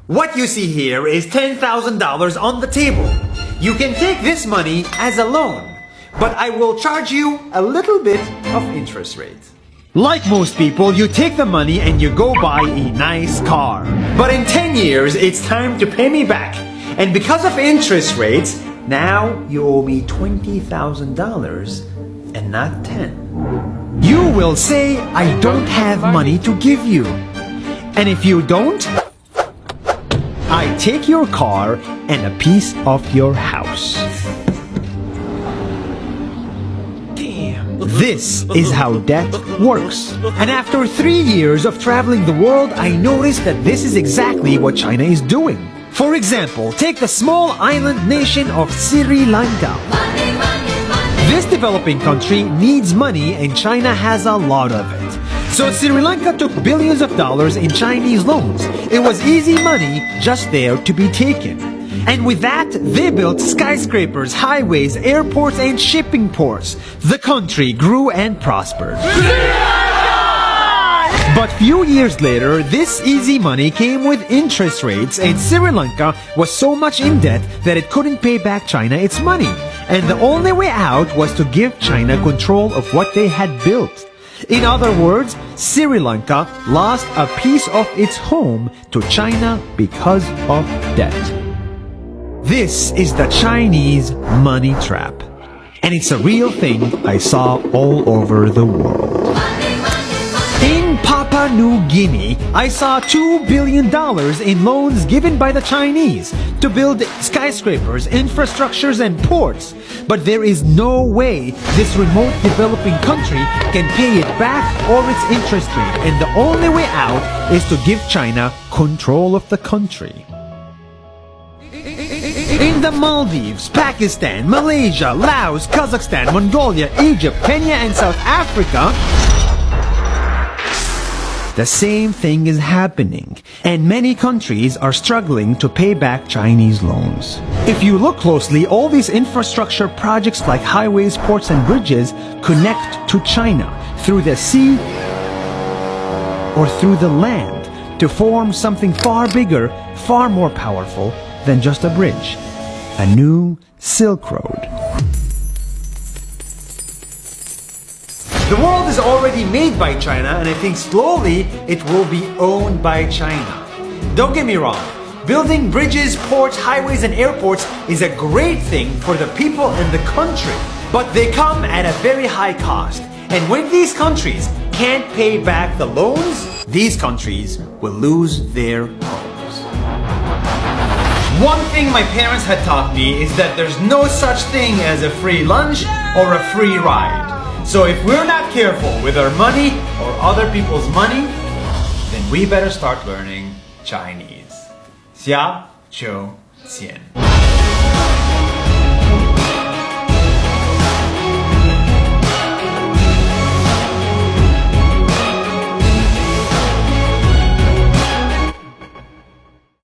What you see here is $10,000 on the table. You can take this money as a loan, but I will charge you a little bit of interest rate. Like most people, you take the money and you go buy a nice car. But in 10 years, it's time to pay me back. And because of interest rates, now you owe me $20,000 and not 10. You will say, I don't have money to give you. And if you don't, I take your car and a piece of your house. Damn. This is how debt works. And after 3 years of traveling the world, I noticed that this is exactly what China is doing. For example, take the small island nation of Sri Lanka. This developing country needs money and China has a lot of it. So Sri Lanka took billions of dollars in Chinese loans. It was easy money just there to be taken. And with that, they built skyscrapers, highways, airports, and shipping ports. The country grew and prospered. But few years later, this easy money came with interest rates, and Sri Lanka was so much in debt that it couldn't pay back China its money. And the only way out was to give China control of what they had built. In other words, Sri Lanka lost a piece of its home to China because of debt. This is the Chinese money trap. And it's a real thing I saw all over the world. In Papua New Guinea, I saw $2 billion in loans given by the Chinese to build skyscrapers, infrastructures, and ports. But there is no way this remote developing country can pay it back or its interest rate, and the only way out is to give China control of the country. In the Maldives, Pakistan, Malaysia, Laos, Kazakhstan, Mongolia, Egypt, Kenya, and South Africa, the same thing is happening, and many countries are struggling to pay back Chinese loans. If you look closely, all these infrastructure projects like highways, ports, and bridges connect to China through the sea or through the land to form something far bigger, far more powerful than just a bridge. A new Silk Road. The world is already made by China, and I think slowly it will be owned by China. Don't get me wrong, building bridges, ports, highways, and airports is a great thing for the people and the country, but they come at a very high cost. And when these countries can't pay back the loans, these countries will lose their homes. One thing my parents had taught me is that there's no such thing as a free lunch or a free ride. So if we're not careful with our money or other people's money, then we better start learning Chinese. 下周见。